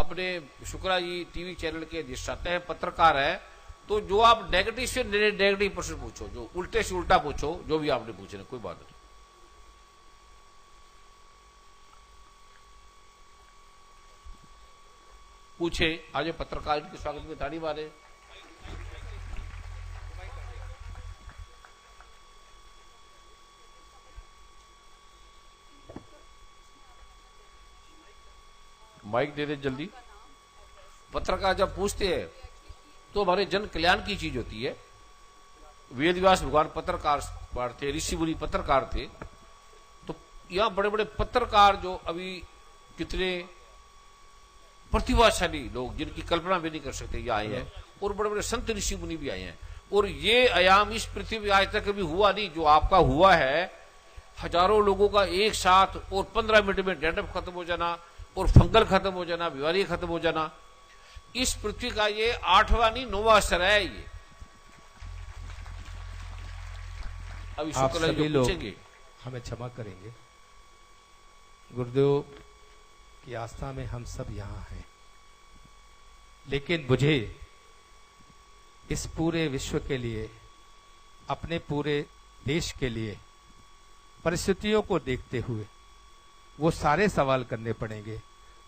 अपने Shukla ji TV channel के अधिष्ठाता है, पत्रकार है, तो जो आप नेगेटिव से नेगेटिव प्रश्न पूछो, जो उल्टे से उल्टा पूछो, जो भी आपने पूछना, कोई बात नहीं। पूछे, आज पत्रकार के स्वागत में ताड़ी मारे। माइक दे दे जल्दी। पत्रकार जब पूछते हैं तो हमारे जन कल्याण की चीज होती है। वेद व्यास भगवान पत्रकार थे, ऋषि मुनि पत्रकार थे, तो यहां बड़े बड़े पत्रकार जो अभी कितने प्रतिभाशाली लोग जिनकी कल्पना भी नहीं कर सकते ये आए हैं, और बड़े बड़े संत ऋषि मुनि भी आए हैं। और ये आयाम इस पृथ्वी पे आज तक कभी हुआ नहीं जो आपका हुआ है। हजारों लोगों का एक साथ और 15 मिनट में डैंड्रफ खत्म हो जाना और फंगल खत्म हो जाना, बीमारी खत्म हो जाना, इस पृथ्वी का ये 8वां नहीं 9वां स्तर है। ये अभी शुक्ला जी पूछेंगे, हमें क्षमा करेंगे। गुरुदेव की आस्था में हम सब यहां हैं, लेकिन मुझे इस पूरे विश्व के लिए, अपने पूरे देश के लिए परिस्थितियों को देखते हुए वो सारे सवाल करने पड़ेंगे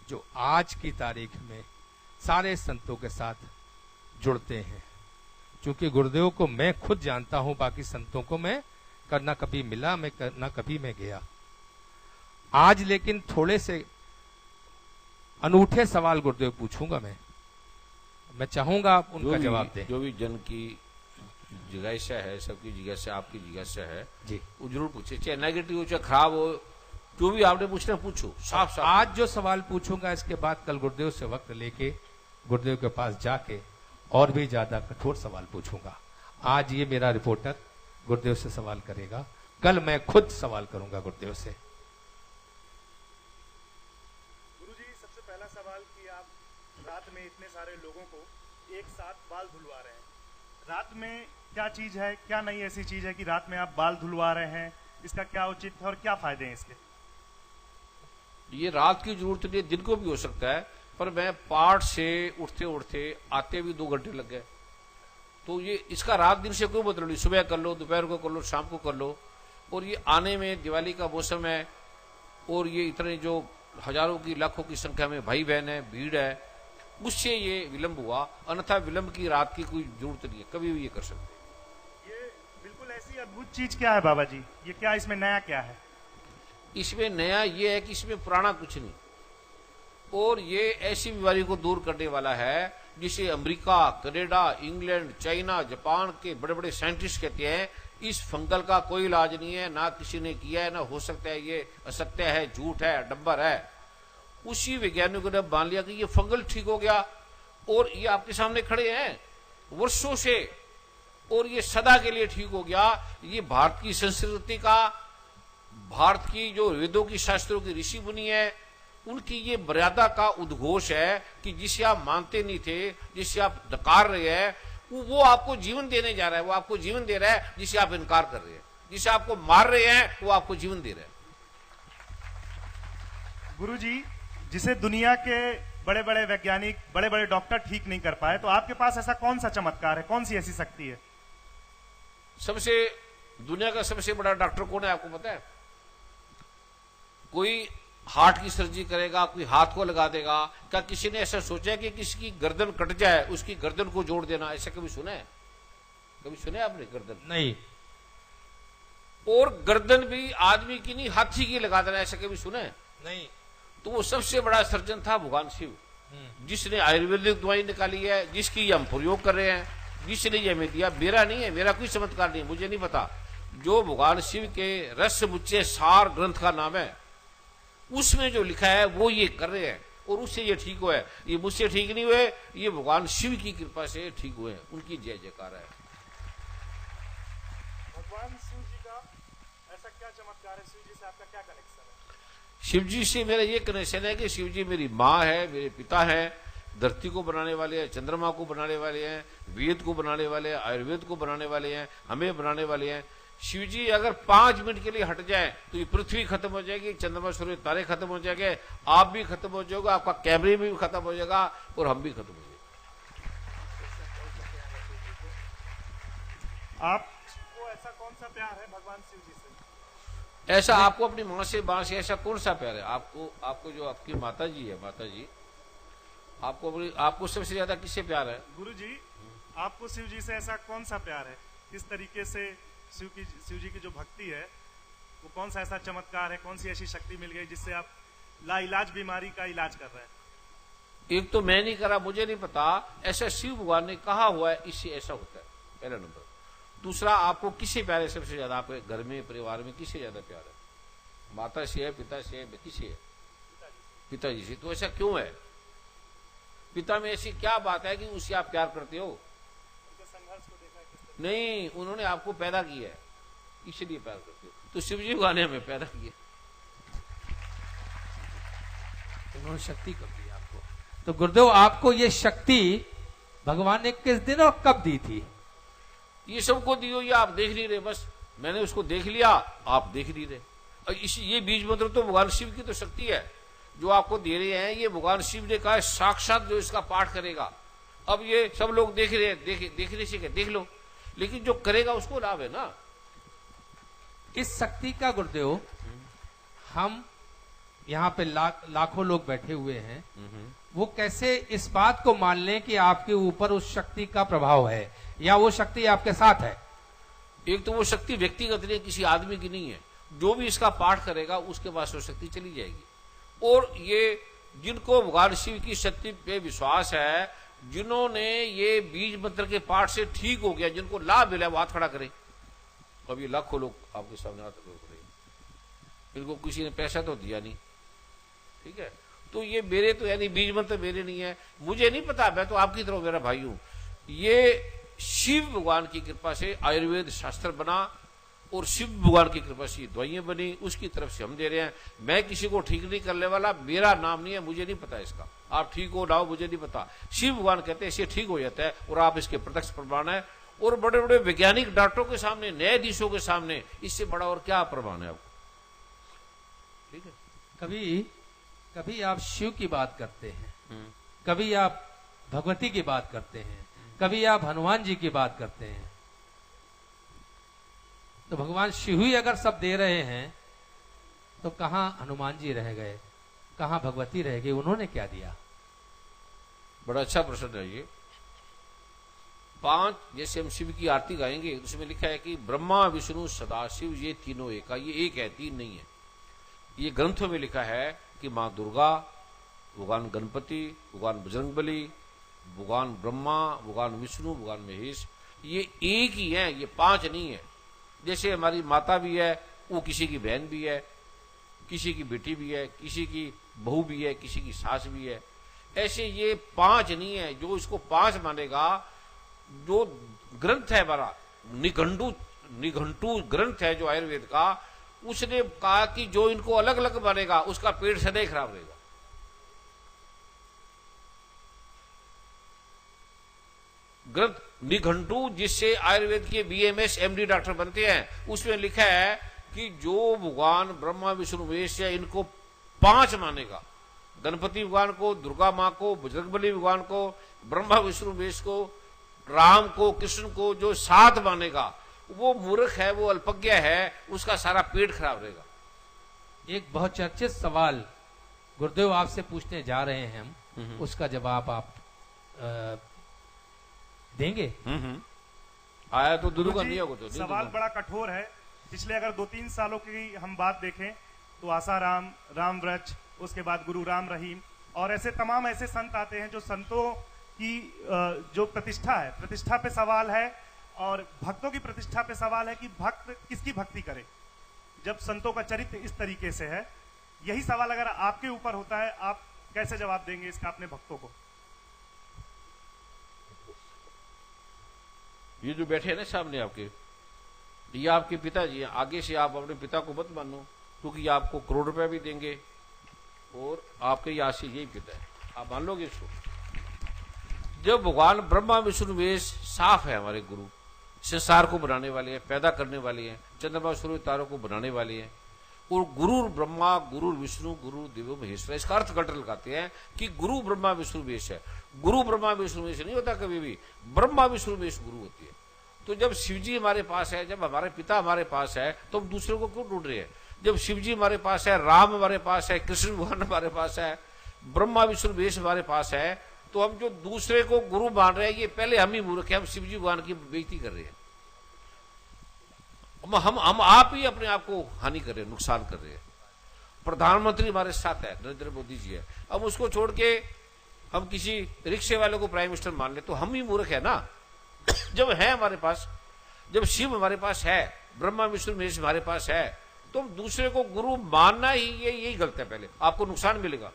जो आज की तारीख में सारे संतों के साथ जुड़ते हैं। क्योंकि गुरुदेव को मैं खुद जानता हूं, बाकी संतों को मैं करना कभी मिला, मैं करना कभी मैं गया। आज लेकिन थोड़े से अनूठे सवाल गुरुदेव पूछूंगा। मैं चाहूंगा आप उनका जवाब दें। जो भी जन की जिज्ञासा है, सबकी जिज्ञासा, आपकी जिज्ञासा है जी, वो जरूर पूछे, चाहे नेगेटिव हो चाहे खराब हो, जो भी आपने पूछना पूछो, साफ साफ। आज जो सवाल पूछूंगा इसके बाद कल गुरुदेव से वक्त लेके गुरुदेव के पास जाके और भी ज्यादा कठोर सवाल पूछूंगा। आज ये मेरा रिपोर्टर गुरुदेव से सवाल करेगा, कल मैं खुद सवाल करूंगा गुरुदेव से। गुरुजी, सबसे पहला सवाल कि आप रात में इतने सारे लोगों को एक साथ बाल धुलवा रहे हैं, रात में क्या चीज है, क्या नई ऐसी चीज है कि रात में आप बाल धुलवा रहे हैं? इसका क्या उचित है और क्या फायदे हैं इसके? ये रात की जरूरत नहीं है, दिन को भी हो सकता है, पर मैं पाठ से उठते उठते आते भी 2 घंटे लग गए, तो ये इसका रात दिन से कोई मतलब नहीं। सुबह कर लो, दोपहर को कर लो, शाम को कर लो। और ये आने में दिवाली का मौसम है, और ये इतने जो हजारों की लाखों की संख्या में भाई बहन है, भीड़ है, उससे ये विलंब हुआ। अन्यथा विलंब की रात की कोई जरूरत नहीं है, कभी भी ये कर सकते। ये बिल्कुल ऐसी अद्भुत चीज क्या है बाबा जी? ये क्या, इसमें नया क्या है? इसमें नया ये है कि इसमें पुराना कुछ नहीं, और ये ऐसी बीमारी को दूर करने वाला है जिसे America, Canada, England, China, Japan के बड़े बड़े साइंटिस्ट कहते हैं इस फंगल का कोई इलाज नहीं है, ना किसी ने किया है, ना हो सकता है, ये असत्य है, झूठ है, डब्बर है। उसी वैज्ञानिकों ने मान लिया कि ये फंगल ठीक हो गया, और ये आपके सामने खड़े हैं वर्षों से, और ये सदा के लिए ठीक हो गया। ये भारत की संस्कृति का, भारत की जो वेदों की, शास्त्रों की ऋषि मुनि है, उनकी ये मर्यादा का उद्घोष है कि जिसे आप मानते नहीं थे, जिसे आप नकार रहे हैं, वो आपको जीवन देने जा रहा है। वो आपको जीवन दे रहा है जिसे आप इनकार कर रहे हैं, जिसे आपको मार रहे हैं वो आपको जीवन दे रहा है। गुरुजी, जिसे दुनिया के बड़े बड़े वैज्ञानिक, बड़े बड़े डॉक्टर ठीक नहीं कर पाए, तो आपके पास ऐसा कौन सा चमत्कार है, कौन सी ऐसी शक्ति है? सबसे दुनिया का सबसे बड़ा डॉक्टर कौन है आपको पता है? कोई हार्ट की सर्जरी करेगा, कोई हाथ को लगा देगा। क्या किसी ने ऐसा सोचा है कि किसी की गर्दन कट जाए, उसकी गर्दन को जोड़ देना? ऐसा कभी सुना है? कभी सुना है आपने गर्दन? नहीं। और गर्दन भी आदमी की नहीं, हाथी की लगा देना, ऐसा कभी सुना है? नहीं। तो वो सबसे बड़ा सर्जन था भगवान शिव, जिसने आयुर्वेदिक दवाई निकाली है, जिसकी हम प्रयोग कर रहे हैं, जिसने ये हमें दिया। मेरा नहीं है, मेरा कोई चमत्कार नहीं, मुझे नहीं पता। जो भगवान शिव के रस मुच्चे सार ग्रंथ का नाम है, उसमें जो लिखा है वो ये कर रहे हैं, और उससे ये ठीक हुए। ये मुझसे ठीक नहीं हुए, ये भगवान शिव की कृपा से ठीक हुए हैं। उनकी जय जयकार है। भगवान शिव जी का ऐसा क्या चमत्कार है? शिव जी से आपका क्या कनेक्शन है? शिव जी से मेरा ये कनेक्शन है कि शिव जी मेरी माँ है, मेरे पिता है, धरती को बनाने वाले हैं, चंद्रमा को बनाने वाले हैं, वेद को बनाने वाले हैं, आयुर्वेद को बनाने वाले हैं, हमें बनाने वाले हैं। शिव जी अगर 5 मिनट के लिए हट जाए तो ये पृथ्वी खत्म हो जाएगी, चंद्रमा सूर्य तारे खत्म हो जाएंगे, आप भी खत्म हो जाओगे, आपका कैमरे भी खत्म हो जाएगा और हम भी खत्म हो जाएंगे। आपको ऐसा कौन सा प्यार है भगवान शिव जी से? ऐसा आपको अपनी मां से बां से ऐसा कौन सा प्यार है? आपको जो आपकी माता जी है, माता जी आपको सबसे ज्यादा किससे प्यार है? गुरु जी, आपको शिव जी से ऐसा कौन सा प्यार है? किस तरीके से शिव जी की जो भक्ति है वो कौन सा ऐसा चमत्कार है, कौन सी ऐसी शक्ति मिल गई जिससे आप लाइलाज बीमारी का इलाज कर रहे हैं? एक तो मैं नहीं करा, मुझे नहीं पता, ऐसा शिव भगवान ने कहा हुआ है, इससे ऐसा होता है, पहला नंबर। दूसरा, आपको किससे प्यार है सबसे ज्यादा? आपके घर में परिवार में किससे ज्यादा प्यार है? माता से है, पिता से है, किससे है? पिताजी से। तो ऐसा क्यों है? पिता में ऐसी क्या बात है कि उससे आप प्यार करते हो? संघर्ष को देखा है? नहीं, उन्होंने आपको पैदा किया है, इसलिए प्यार करते हो। तो शिव जी भगवान ने हमें पैदा किया, उन्होंने शक्ति कब दी आपको? तो गुरुदेव आपको ये शक्ति भगवान ने किस दिन और कब दी थी? ये सबको दी हुई, आप देख नहीं रहे, बस मैंने उसको देख लिया, आप देख नहीं रहे। और ये बीज मंत्र तो भगवान शिव की तो शक्ति है जो आपको दे रहे हैं। ये भगवान शिव ने कहा है साक्षात जो इसका पाठ करेगा। अब ये सब लोग देख रहे हैं, देखने से क्या, देख लो, लेकिन जो करेगा उसको लाभ है ना। इस शक्ति का गुरुदेव, हम यहाँ पे लाखों लोग बैठे हुए हैं, वो कैसे इस बात को मान लें कि आपके ऊपर उस शक्ति का प्रभाव है या वो शक्ति आपके साथ है? एक तो वो शक्ति व्यक्तिगत नहीं, किसी आदमी की नहीं है। जो भी इसका पाठ करेगा उसके पास वो शक्ति चली जाएगी। और ये जिनको भगवान शिव की शक्ति पे विश्वास है, जिन्होंने ये बीज मंत्र के पाठ से ठीक हो गया, जिनको लाभ मिला, वो हाथ खड़ा करे। अब ये लाखों लोग आपके सामने हाथ खड़े, इनको किसी ने पैसा तो दिया नहीं, ठीक है। तो ये मेरे तो यानी बीज मंत्र मेरे नहीं है, मुझे नहीं पता, मैं तो आपकी तरह मेरा भाई हूं। ये शिव भगवान की कृपा से आयुर्वेद शास्त्र बना और शिव भगवान की कृपा से दवाइयां बनी, उसकी तरफ से हम दे रहे हैं। मैं किसी को ठीक नहीं करने वाला, मेरा नाम नहीं है, मुझे नहीं पता इसका। आप ठीक हो ना हो मुझे नहीं पता, शिव भगवान कहते हैं इससे ठीक हो जाता है, और आप इसके प्रत्यक्ष प्रमाण है। और बड़े बड़े वैज्ञानिक डॉक्टरों के सामने, न्यायाधीशों के सामने, इससे बड़ा और क्या प्रमाण है आपको? ठीक है। कभी आप शिव की बात करते हैं, कभी आप भगवती की बात करते हैं, कभी आप हनुमान जी की बात करते हैं। तो भगवान शिव ही अगर सब दे रहे हैं तो कहां हनुमान जी रह गए, कहां भगवती रह गई? उन्होंने क्या दिया? बड़ा अच्छा प्रश्न है ये। 5 जैसे हम शिव की आरती गाएंगे, उसमें लिखा है कि ब्रह्मा विष्णु सदाशिव ये तीनों एक, ये एक है, 3 नहीं है। ये ग्रंथों में लिखा है कि मां दुर्गा, भगवान गणपति, भगवान बजरंगबली, भगवान ब्रह्मा, भगवान विष्णु, भगवान महेश, ये एक ही है, ये 5 नहीं है। जैसे हमारी माता भी है, वो किसी की बहन भी है, किसी की बेटी भी है, किसी की बहू भी है, किसी की सास भी है। ऐसे ये 5 नहीं है। जो इसको 5 मानेगा, जो ग्रंथ है हमारा निघंटू ग्रंथ है जो आयुर्वेद का, उसने कहा कि जो इनको अलग अलग मानेगा उसका पेट सदैव खराब रहेगा। ग्रंथ निघंटू, जिससे आयुर्वेद के बीएमएस एमडी डॉक्टर बनते हैं, उसमें लिखा है कि जो भगवान ब्रह्मा विष्णु महेश है, इनको 5 मानेगा, गणपति भगवान को, दुर्गा मां को, बजरंगबली भगवान को, ब्रह्मा विष्णु महेश को, राम को, कृष्ण को, जो 7 मानेगा वो मूर्ख है, वो अल्पज्ञ है, उसका सारा पेट खराब रहेगा। एक बहुत चर्चित सवाल गुरुदेव आपसे पूछने जा रहे हैं हम, उसका जवाब आप देंगे? आया तो दुदू का नहीं होगा तो सवाल बड़ा कठोर है। पिछले अगर 2-3 सालों की हम बात देखें तो आसाराम, रामव्रज, उसके बाद गुरु राम रहीम और ऐसे तमाम ऐसे संत आते हैं जो संतों की जो प्रतिष्ठा पे सवाल है और भक्तों की प्रतिष्ठा पे सवाल है कि भक्त किसकी भक्ति करे जब संतों का चरित्र इस तरीके से है। यही सवाल अगर आपके ऊपर होता है, आप कैसे जवाब देंगे इसका अपने भक्तों को? ये जो बैठे हैं ना सामने आपके, ये आपके पिताजी हैं। आगे से आप अपने पिता को मत मानो, क्योंकि ये आपको करोड़ रुपया भी देंगे और आपके यहाँ से यही पिता है, आप मान लोगे इसको। जब भगवान ब्रह्मा विष्णु महेश साफ है हमारे गुरु, संसार को बनाने वाले हैं, पैदा करने वाले हैं, चंद्रमा सूर्य तारों को बनाने वाले हैं। और गुरु ब्रह्मा गुरु विष्णु गुरु देवो महेश्वर, इसका अर्थ गटर लगाते हैं कि गुरु ब्रह्मा विष्णु महेश है। गुरु ब्रह्मा विष्णु महेश नहीं होता कभी भी, ब्रह्मा विष्णु महेश गुरु होती है। तो जब शिव जी हमारे पास है, जब हमारे पिता हमारे पास है, तो हम दूसरे को क्यों ढूंढ रहे हैं? जब शिव जी हमारे पास है, राम हमारे पास है, कृष्ण भगवान हमारे पास है, ब्रह्मा विष्णु महेश हमारे पास है, तो हम जो दूसरे को गुरु मान रहे हैं, ये पहले हम ही मूर्ख हैं। हम शिव जी भगवान की बेइज्जती कर रहे हैं। हम आप ही अपने आप को हानि कर रहे हैं, नुकसान कर रहे हैं। प्रधानमंत्री हमारे साथ है, नरेंद्र मोदी जी है, अब उसको छोड़ के हम किसी रिक्शे वाले को प्राइम मिनिस्टर मान ले, तो हम ही मूर्ख है ना। जब है हमारे पास, जब शिव हमारे पास है, ब्रह्मा विष्णु महेश हमारे पास है, तो हम दूसरे को गुरु मानना ही यही गलत है। पहले आपको नुकसान मिलेगा।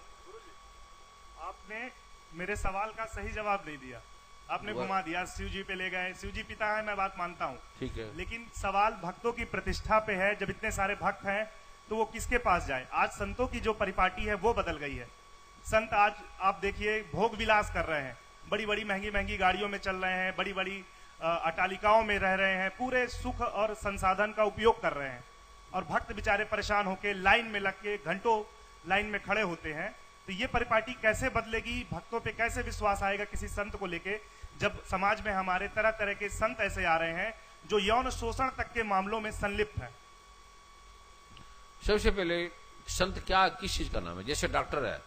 आपने मेरे सवाल का सही जवाब नहीं दिया, आपने घुमा दिया, शिव जी पे ले गए। शिव जी पिता है, मैं बात मानता हूँ, ठीक है, लेकिन सवाल भक्तों की प्रतिष्ठा पे है। जब इतने सारे भक्त हैं तो वो किसके पास जाए? आज संतों की जो परिपाटी है वो बदल गई है। संत आज आप देखिए भोग विलास कर रहे हैं, बड़ी बड़ी महंगी महंगी गाड़ियों में चल रहे हैं, बड़ी बड़ी अटालिकाओं में रह रहे हैं, पूरे सुख और संसाधन का उपयोग कर रहे हैं, और भक्त बेचारे परेशान होकर लाइन में लग के घंटों लाइन में खड़े होते हैं। तो ये परिपाटी कैसे बदलेगी? भक्तों पे कैसे विश्वास आएगा किसी संत को लेके, जब समाज में हमारे तरह तरह के संत ऐसे आ रहे हैं जो यौन शोषण तक के मामलों में संलिप्त हैं? सबसे पहले संत क्या, किस चीज का नाम है? जैसे डॉक्टर है,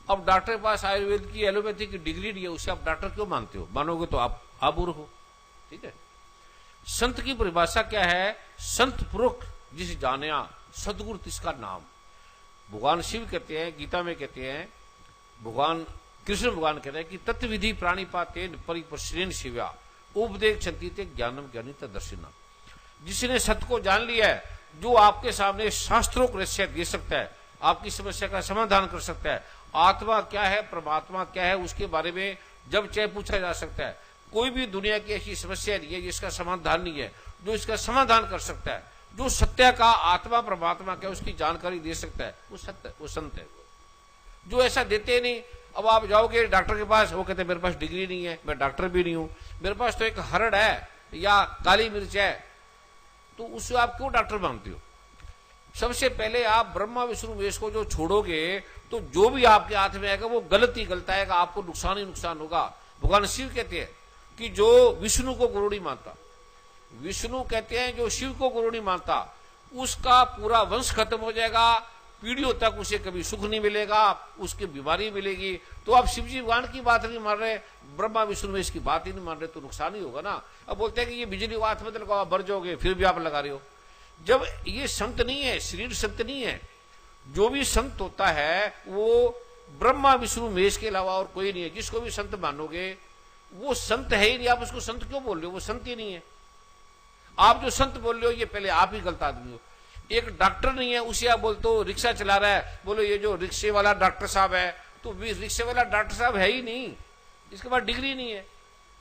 अब डॉक्टर के पास आयुर्वेद की एलोपैथी की डिग्री नहीं है, उससे आप डॉक्टर क्यों मानते हो? मानोगे तो आप मूर्ख हो। ठीक है। संत की परिभाषा क्या है? संत पुरुष जिस जानिया सदगुरु तिसका नाम। भगवान शिव कहते हैं, गीता में कहते हैं, भगवान कृष्ण भगवान कहते हैं कि तत्विधि प्राणिपाते परिप्रश्रेण शिव्या उपदेश चंतीते ज्ञानम ज्ञानित दर्शिना। जिसने सत्य को जान लिया है, जो आपके सामने शास्त्रों को रहस्य दे सकता है, आपकी समस्या का समाधान कर सकता है, आत्मा क्या है, परमात्मा क्या है, उसके बारे में जब चाहे पूछा जा सकता है। कोई भी दुनिया की ऐसी समस्या नहीं है जिसका समाधान नहीं है, जो इसका समाधान कर सकता है, जो सत्य का आत्मा परमात्मा क्या उसकी जानकारी दे सकता है, वो सत्य, वो संत है। जो ऐसा देते नहीं, अब आप जाओगे डॉक्टर के पास, वो कहते हैं मेरे पास डिग्री नहीं है, मैं डॉक्टर भी नहीं हूं, मेरे पास तो एक हरड़ है या काली मिर्च है, तो उससे आप क्यों डॉक्टर मानते हो? सबसे पहले आप ब्रह्मा विष्णु महेश को जो छोड़ोगे, तो जो भी आपके हाथ में आएगा वो गलत ही गलत आएगा, आपको नुकसान ही नुकसान होगा। भगवान शिव कहते हैं कि जो विष्णु को गुरु नहीं मानता, विष्णु कहते हैं जो शिव को गुरु नहीं मानता, उसका पूरा वंश खत्म हो जाएगा, पीढ़ियों तक उसे कभी सुख नहीं मिलेगा, उसकी बीमारी मिलेगी। तो आप शिव जी भगवान की बात नहीं मान रहे, ब्रह्मा विष्णु महेश की बात ही नहीं मान रहे, तो नुकसान ही होगा ना। अब बोलते हैं कि ये बिजली को हाथ में लगाओ भर जाओगे, फिर भी आप लगा रहे हो। जब ये संत नहीं है, शरीर संत नहीं है। जो भी संत होता है वो ब्रह्मा विष्णु महेश के अलावा और कोई नहीं है। जिसको भी संत मानोगे वो संत है ही नहीं, आप उसको संत क्यों बोल रहे हो? वो संत ही नहीं है। आप जो संत बोल रहे हो, ये पहले आप ही गलत आदमी हो। एक डॉक्टर नहीं है, उसे आप बोलते हो रिक्शा चला रहा है, बोलो ये जो रिक्शे वाला डॉक्टर साहब है, तो रिक्शे वाला डॉक्टर साहब है ही नहीं, इसके पास डिग्री नहीं है।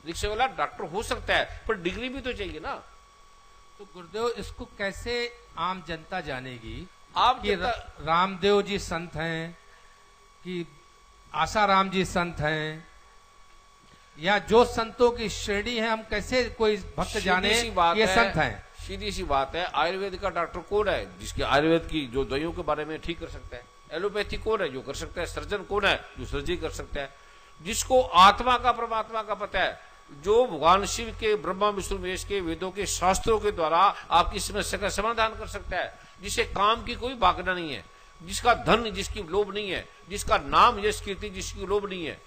रिक्शे वाला डॉक्टर हो सकता है, पर डिग्री भी तो चाहिए ना। तो गुरुदेव, इसको कैसे आम जनता जानेगी? आप कि रामदेव जी संत हैं, कि आसाराम जी संत हैं, या जो संतों की श्रेणी है, हम कैसे कोई भक्त जाने ये संत हैं? सीधी सी बात है, आयुर्वेद का डॉक्टर कौन है जिसके आयुर्वेद की जो दवाइयों के बारे में ठीक कर सकता है? एलोपैथी कौन है जो कर सकता है? सर्जन कौन है जो सर्जरी कर सकता है? जिसको आत्मा का परमात्मा का पता है, जो भगवान शिव के ब्रह्मा विष्णु महेश के वेदों के शास्त्रों के द्वारा आपकी समस्या का समाधान कर सकता है, जिसे काम की कोई भागना नहीं है, जिसका धन जिसकी लोभ नहीं है, जिसका नाम यश कीर्ति जिसकी लोभ नहीं है,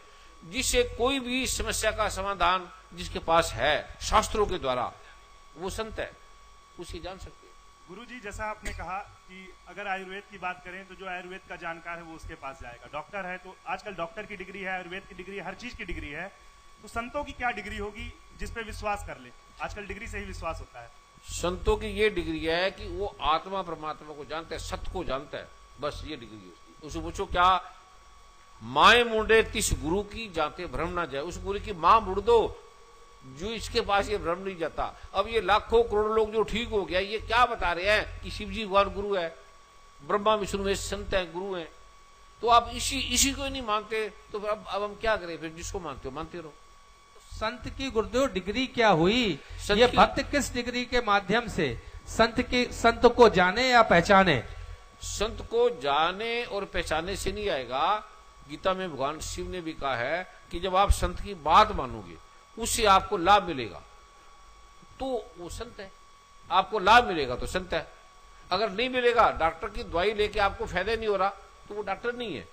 जिससे कोई भी समस्या का समाधान जिसके पास है शास्त्रों के द्वारा, वो संत है, उसे जान सकते हैं। गुरुजी, जैसा आपने कहा कि अगर आयुर्वेद की बात करें तो जो आयुर्वेद का जानकार है वो उसके पास जाएगा। डॉक्टर है तो आजकल डॉक्टर की डिग्री है, आयुर्वेद की डिग्री है, हर चीज की डिग्री है, तो संतों की क्या डिग्री होगी जिस पे विश्वास कर ले? आजकल डिग्री से ही विश्वास होता है। संतों की ये डिग्री है कि वो आत्मा परमात्मा को जानता है, सत्य को जानता है, बस ये डिग्री है उसकी। उसे पूछो क्या माए मुंडे तिस गुरु की जाते भ्रम ना जाए, उस गुरु की मां मुड़ दो जो इसके पास ये भ्रम नहीं जाता। अब ये लाखों करोड़ों लोग जो ठीक हो गया, ये क्या बता रहे हैं कि शिव जी भगवान गुरु है, ब्रह्मा विष्णु में संत है, गुरु हैं, तो आप इसी को ही नहीं मानते, तो अब हम क्या करें? फिर जिसको मानते हो मानते रहो। संत की गुरुदेव डिग्री क्या हुई? संत ये की- भक्त किस डिग्री के माध्यम से संत को जाने या पहचाने? संत को जाने और पहचाने से नहीं आएगा। गीता में भगवान शिव ने भी कहा है कि जब आप संत की बात मानोगे उससे आपको लाभ मिलेगा तो वो संत है। आपको लाभ मिलेगा तो संत है। अगर नहीं मिलेगा, डॉक्टर की दवाई लेके आपको फायदा नहीं हो रहा, तो वो डॉक्टर नहीं है।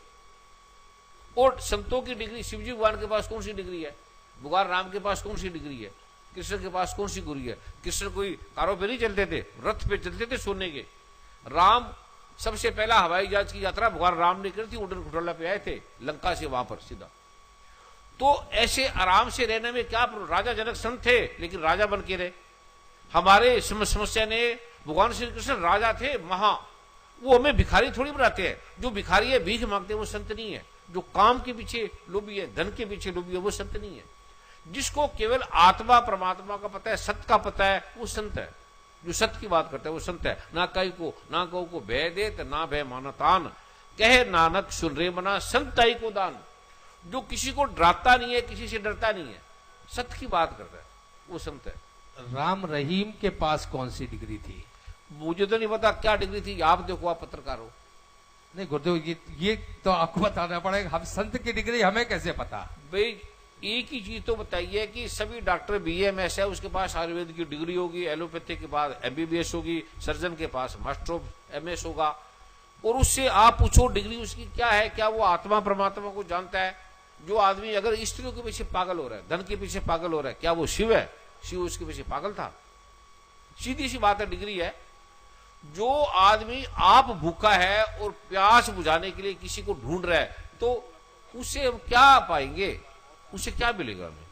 और संतों की डिग्री, शिवजी भगवान के पास कौन सी डिग्री है? भगवान राम के पास कौन सी डिग्री है? कृष्ण के पास कौन सी गुरु है? कृष्ण कोई कारों पे नहीं चलते थे, रथ पे चलते थे सोने के। राम सबसे पहला हवाई जहाज की यात्रा भगवान राम ने करी थी, उड़न खटोला पे आए थे लंका से वहां पर सीधा। तो ऐसे आराम से रहने में क्या, राजा जनक संत थे लेकिन राजा बन के रहे। हमारे समस्या ने, भगवान श्री कृष्ण राजा थे महा, वो हमें भिखारी थोड़ी बनाते हैं। जो भिखारी है, भीख मांगते हैं, वो संत नहीं है। जो काम के पीछे लोभी है, धन के पीछे लोभी है, वो संत नहीं है। जिसको केवल आत्मा परमात्मा का पता है, सत्य का पता है, वो संत है। जो सत्य की बात करता है वो संत है। ना कई को ना कहो को भय देत, ना भय मानतान, कहे नानक सुन रे मना, संत आई को दान। जो किसी को डराता नहीं है, किसी से डरता नहीं है, सत्य की बात करता है, वो संत है। राम रहीम के पास कौन सी डिग्री थी? मुझे तो नहीं पता क्या डिग्री थी, आप देखो, आप पत्रकार हो। नहीं गुरुदेव, ये तो आपको बताना पड़ेगा। हम संत की डिग्री हमें कैसे पता? भाई एक ही चीज तो बताइए कि सभी डॉक्टर बीएमएस है, उसके पास आयुर्वेद की डिग्री होगी, एलोपैथी के पास एमबीबीएस होगी, सर्जन के पास मास्टर ऑफ एमएस होगा, और उससे आप पूछो डिग्री उसकी क्या है? क्या वो आत्मा परमात्मा को जानता है? जो आदमी अगर स्त्रियों के पीछे पागल हो रहा है, धन के पीछे पागल हो रहा है, क्या वो शिव है? शिव उसके पीछे पागल था? सीधी सी बात है, डिग्री है। जो आदमी आप भूखा है और प्यास बुझाने के लिए किसी को ढूंढ रहा है, तो उससे हम क्या पाएंगे? उसे क्या मिलेगा हमें?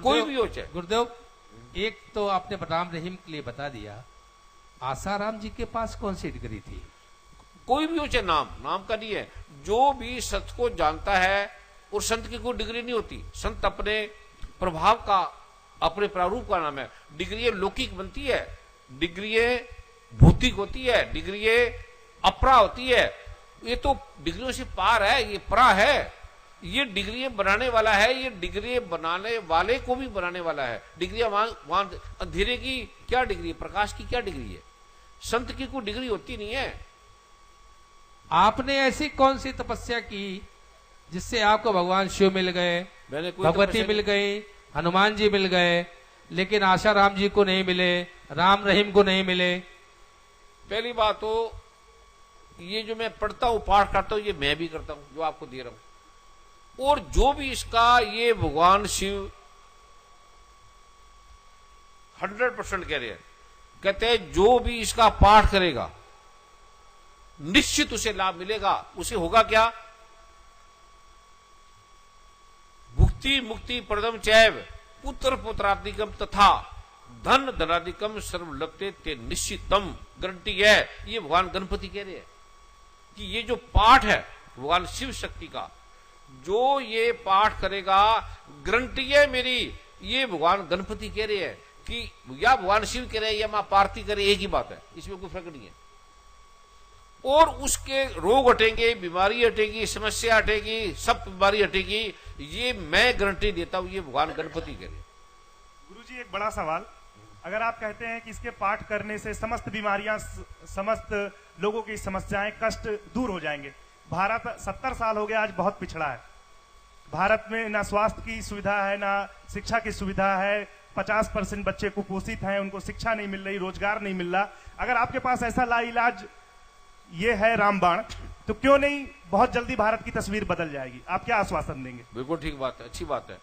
कोई भी हो चाहे। गुरुदेव, एक तो आपने राम रहीम के लिए बता दिया, आसाराम जी के पास कौन सी डिग्री थी? कोई भी हो चाहे, नाम का नहीं है। जो भी सत्य को जानता है, और संत की कोई डिग्री नहीं होती। संत अपने प्रभाव का, अपने प्रारूप का नाम है। डिग्री लौकिक बनती है, डिग्री भौतिक होती है, डिग्री अपरा होती है। ये तो डिग्रियों से पार है, ये परा है। ये डिग्री बनाने वाला है, ये डिग्री बनाने वाले को भी बनाने वाला है। डिग्री वहां अंधेरे की क्या डिग्री है, प्रकाश की क्या डिग्री है? संत की कोई डिग्री होती नहीं है। आपने ऐसी कौन सी तपस्या की जिससे आपको भगवान शिव मिल गए, मैंने कोई भगवती मिल गई, हनुमान जी मिल गए, लेकिन आशाराम जी को नहीं मिले, राम रहीम को नहीं मिले? पहली बात तो ये जो मैं पढ़ता हूं, पाठ करता हूं, ये मैं भी करता हूं, जो आपको दे रहा हूं। और जो भी इसका, ये भगवान शिव 100% कह रहे हैं, कहते हैं जो भी इसका पाठ करेगा निश्चित उसे लाभ मिलेगा। उसे होगा क्या? भुक्ति मुक्ति प्रदम चैव पुत्र पुत्रादिकम तथा धन धनादिकम सर्व लभते ते निश्चितम। गारंटी है, ये भगवान गणपति कह रहे हैं कि ये जो पाठ है भगवान शिव शक्ति का, जो ये पाठ करेगा, गारंटी है मेरी। ये भगवान गणपति कह रहे हैं कि या भगवान शिव कह रहे हैं या मां पार्वती कह रहे, एक ही बात है, इसमें कोई फर्क नहीं है। और उसके रोग हटेंगे, बीमारी हटेगी, समस्या हटेगी, सब बीमारी हटेगी, ये मैं गारंटी देता हूं। ये भगवान गणपति कह रहे हैं। गुरुजी, एक बड़ा सवाल, अगर आप कहते हैं कि इसके पाठ करने से समस्त बीमारियां, समस्त लोगों की समस्याएं, कष्ट दूर हो जाएंगे। भारत 70 साल हो गया आज बहुत पिछड़ा है। भारत में ना स्वास्थ्य की सुविधा है, ना शिक्षा की सुविधा है। 50% बच्चे कुपोषित हैं, उनको शिक्षा नहीं मिल रही, रोजगार नहीं मिल रहा। अगर आपके पास ऐसा लाइलाज ये है रामबाण, तो क्यों नहीं बहुत जल्दी भारत की तस्वीर बदल जाएगी? आप क्या आश्वासन देंगे? बिल्कुल ठीक बात है, अच्छी बात है।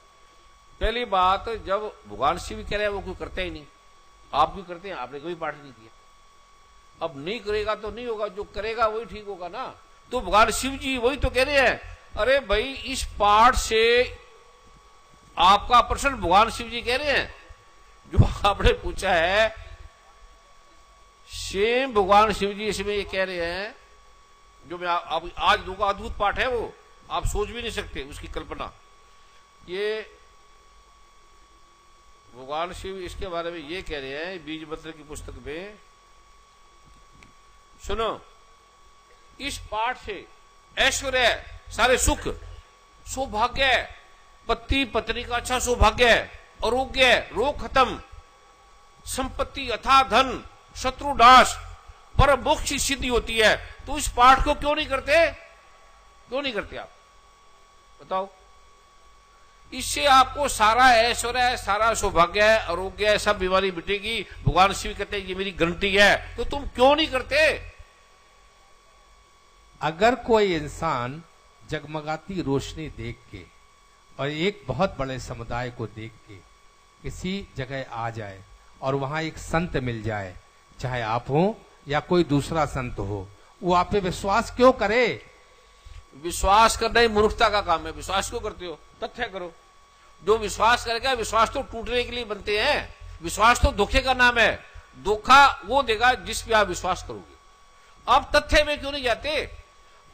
पहली बात, जब भगवान शिव कह रहे हैं वो क्यों करते ही नहीं? आप क्यों करते हैं? आपने कोई पाठ नहीं किया। अब नहीं करेगा तो नहीं होगा, जो करेगा वही ठीक होगा ना। तो भगवान शिव जी वही तो कह रहे हैं, अरे भाई इस पाठ से आपका प्रश्न भगवान शिव जी कह रहे हैं, जो आपने पूछा है, सेम भगवान शिव जी इसमें ये कह रहे हैं, जो मैं आप आज दूंगा, अद्भुत पाठ है वो, आप सोच भी नहीं सकते उसकी कल्पना। ये भगवान शिव इसके बारे में ये कह रहे हैं बीज मंत्र की पुस्तक में, सुनो, इस पाठ से ऐश्वर्य, सारे सुख, सौभाग्य, पति पत्नी का अच्छा सौभाग्य है, आरोग्य है, रोग खत्म, संपत्ति अथाह धन, शत्रु नाश, पर मोक्ष की सिद्धि होती है। तो इस पाठ को क्यों नहीं करते? क्यों नहीं करते आप बताओ? इससे आपको सारा ऐश्वर्य है, सारा सौभाग्य है, आरोग्य है, सब बीमारी मिटेगी। भगवान शिव कहते हैं ये मेरी गारंटी है। तो तुम क्यों नहीं करते? अगर कोई इंसान जगमगाती रोशनी देख के और एक बहुत बड़े समुदाय को देख के किसी जगह आ जाए और वहां एक संत मिल जाए, चाहे आप हो या कोई दूसरा संत हो, वो आप पे विश्वास क्यों करे? विश्वास करना ही मूर्खता का काम है। विश्वास क्यों करते हो? तथ्य करो। जो विश्वास करेगा, विश्वास तो टूटने के लिए बनते हैं। विश्वास तो धोखे का नाम है। धोखा वो देगा जिस पे आप विश्वास करोगे। आप तथ्य में क्यों नहीं जाते?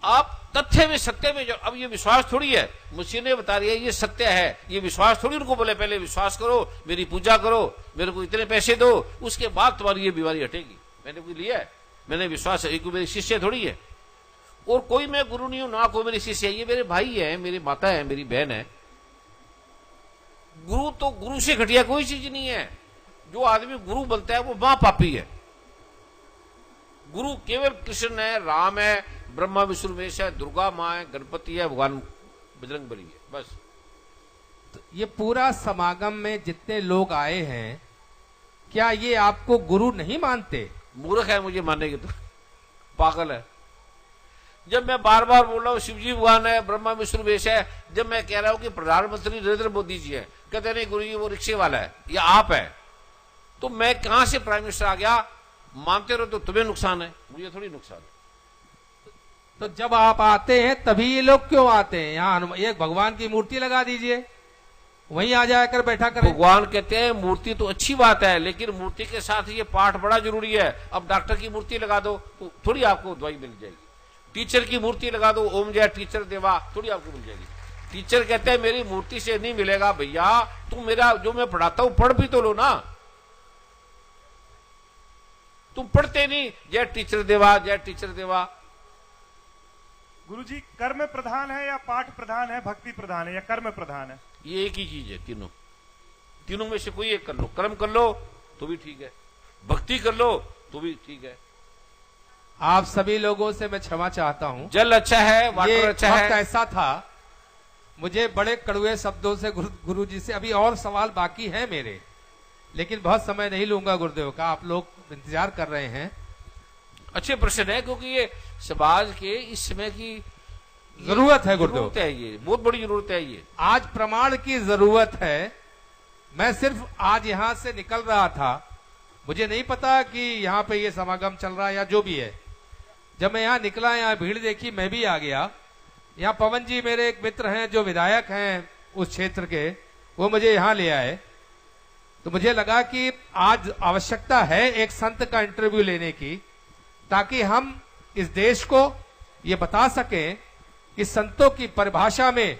आप तथ्य में, सत्य में जाओ। अब ये विश्वास थोड़ी है, मुझे ने बता रही है ये सत्य है, ये विश्वास थोड़ी। उनको बोले पहले विश्वास करो, मेरी पूजा करो, मेरे को इतने पैसे दो, उसके बाद तुम्हारी ये बीमारी हटेगी। मैंने कोई लिया है? मैंने विश्वास है, मेरी शिष्य थोड़ी है। और कोई मैं गुरु नहीं हूं, ना कोई मेरी शिष्य है। ये मेरे भाई है, मेरी माता है, मेरी बहन है। गुरु तो गुरु से घटिया कोई चीज नहीं है। जो आदमी गुरु बनता है वो महापापी है। गुरु केवल कृष्ण है, राम है, ब्रह्मा विष्णु महेश है, दुर्गा मां है, गणपति है, भगवान बजरंग बली है, बस। तो ये पूरा समागम में जितने लोग आए हैं, क्या ये आपको गुरु नहीं मानते? मूर्ख है मुझे मानने की, तो पागल है। जब मैं बार बार बोल रहा हूं शिवजी भगवान है, ब्रह्मा विष्णु महेश है, जब मैं कह रहा हूं कि प्रधानमंत्री नरेंद्र मोदी जी है, कहते नहीं गुरु जी वो रिक्शे वाला है या आप है, तो मैं कहां से प्राइम मिनिस्टर आ गया? मानते रहो तो तुम्हें नुकसान है, मुझे थोड़ी नुकसान है। तो जब आप आते हैं तभी ये लोग क्यों आते हैं? यहाँ एक भगवान की मूर्ति लगा दीजिए, वहीं आ जाकर बैठा करें। भगवान कहते हैं मूर्ति तो अच्छी बात है, लेकिन मूर्ति के साथ ये पाठ बड़ा जरूरी है। अब डॉक्टर की मूर्ति लगा दो तो थोड़ी आपको दवाई मिल जाएगी। टीचर की मूर्ति लगा दो, ओम जय टीचर देवा, थोड़ी आपको मिल जाएगी। टीचर कहते हैं मेरी मूर्ति से नहीं मिलेगा भैया, तुम मेरा जो मैं पढ़ाता हूं पढ़ भी तो लो ना। तुम पढ़ते नहीं, जय टीचर देवा, जय टीचर देवा। गुरुजी, कर्म प्रधान है या पाठ प्रधान है, भक्ति प्रधान है या कर्म प्रधान है? ये एक ही चीज है। तीनों में से कोई एक कर लो। कर्म कर लो तो भी ठीक है, भक्ति कर लो तो भी ठीक है। आप सभी लोगों से मैं क्षमा चाहता हूं। जल अच्छा है, वाटर अच्छा है। ऐसा था, मुझे बड़े कड़वे शब्दों से गुरु जी से अभी और सवाल बाकी हैं मेरे, लेकिन बहुत समय नहीं लूंगा गुरुदेव का, आप लोग इंतजार कर रहे हैं। अच्छे प्रश्न है, क्योंकि ये समाज के इस समय की जरूरत है गुरुदेव, जरूरत है, ये बहुत बड़ी जरूरत है। ये आज प्रमाण की जरूरत है। मैं सिर्फ आज यहां से निकल रहा था, मुझे नहीं पता कि यहाँ पे ये समागम चल रहा है या जो भी है। जब मैं यहाँ निकला, यहाँ भीड़ देखी, मैं भी आ गया। यहाँ पवन जी मेरे एक मित्र हैं जो विधायक हैं उस क्षेत्र के, वो मुझे यहाँ ले आए। तो मुझे लगा कि आज आवश्यकता है एक संत का इंटरव्यू लेने की, ताकि हम इस देश को ये बता सकें कि संतों की परिभाषा में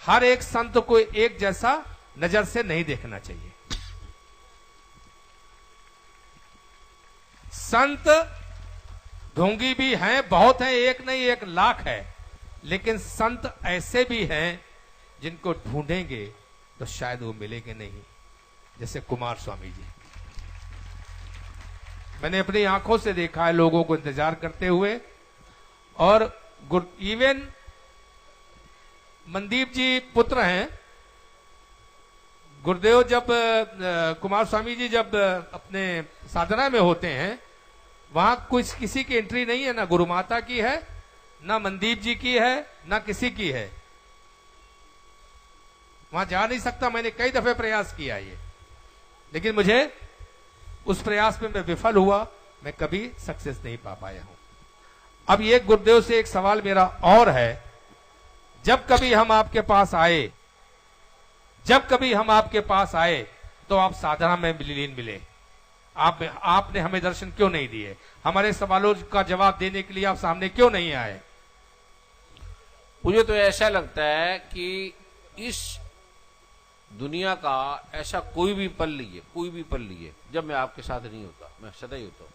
हर एक संत को एक जैसा नजर से नहीं देखना चाहिए। संत ढोंगी भी हैं, बहुत हैं, एक नहीं एक लाख है, लेकिन संत ऐसे भी हैं जिनको ढूंढेंगे तो शायद वो मिलेंगे नहीं, जैसे कुमार स्वामी जी। मैंने अपनी आंखों से देखा है लोगों को इंतजार करते हुए। और इवन मनदीप जी पुत्र हैं गुरुदेव, जब कुमार स्वामी जी जब अपने साधना में होते हैं, वहां कुछ किसी की एंट्री नहीं है, ना गुरु माता की है, ना मनदीप जी की है, ना किसी की है। वहां जा नहीं सकता। मैंने कई दफे प्रयास किया ये, लेकिन मुझे उस प्रयास में मैं विफल हुआ, मैं कभी सक्सेस नहीं पा पाया हूं। अब ये गुरुदेव से एक सवाल मेरा और है, जब कभी हम आपके पास आए, तो आप साधना में लीन मिले, आपने हमें दर्शन क्यों नहीं दिए? हमारे सवालों का जवाब देने के लिए आप सामने क्यों नहीं आए? मुझे तो ऐसा लगता है कि इस दुनिया का ऐसा कोई भी पल लीजिए जब मैं आपके साथ नहीं होता। मैं सदा ही होता हूं।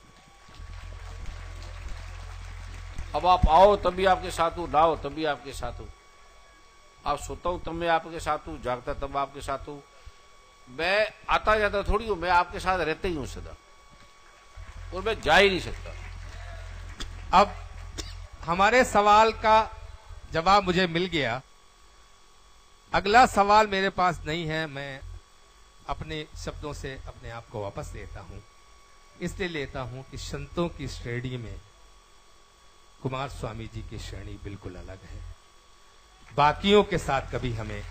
अब आप आओ तब भी आपके साथ हूं, ना आओ तब भी आपके साथ हूं। आप सोता हूं तब मैं आपके साथ हूं, जागता तब आपके साथ हूं। मैं आता जाता थोड़ी हूं, मैं आपके साथ रहता ही हूं सदा, और मैं जा ही नहीं सकता। अब हमारे सवाल का जवाब मुझे मिल गया। अगला सवाल मेरे पास नहीं है, मैं अपने शब्दों से अपने आप को वापस लेता हूं। इसलिए लेता हूं कि संतों की श्रेणी में कुमार स्वामी जी की श्रेणी बिल्कुल अलग है। बाकियों के साथ कभी हमें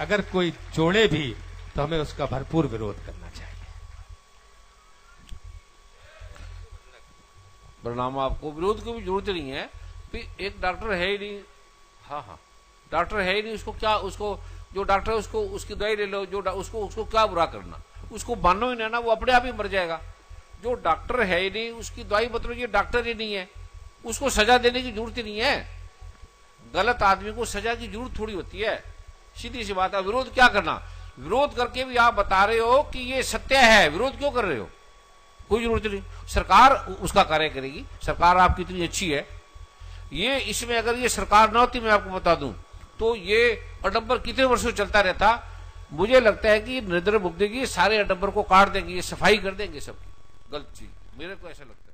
अगर कोई जोड़े भी तो हमें उसका भरपूर विरोध करना चाहिए। परिणाम आपको विरोध की भी जरूरत नहीं है। फिर एक डॉक्टर है ही नहीं, हाँ, डॉक्टर है ही नहीं, उसको क्या, उसको जो डॉक्टर है उसको उसकी दवाई ले लो, जो उसको क्या बुरा करना, उसको मानो ही ना, वो अपने आप ही मर जाएगा। जो डॉक्टर है ही नहीं उसकी दवाई बता, ये डॉक्टर ही नहीं है, उसको सजा देने की जरूरत ही नहीं है। गलत आदमी को सजा की जरूरत थोड़ी होती है, सीधी सी बात है। विरोध क्या करना, विरोध करके भी आप बता रहे हो कि ये सत्य है, विरोध क्यों कर रहे हो? कोई जरूरत नहीं, सरकार उसका कार्य करेगी। सरकार आपकी इतनी अच्छी है, ये इसमें अगर ये सरकार न होती, मैं आपको बता दूं, तो ये अडंबर कितने वर्षों चलता रहता। मुझे लगता है कि नरेंद्र मोदी की सारे अडंबर को काट देंगे, ये सफाई कर देंगे सबकी गलत चीज, मेरे को ऐसा लगता है।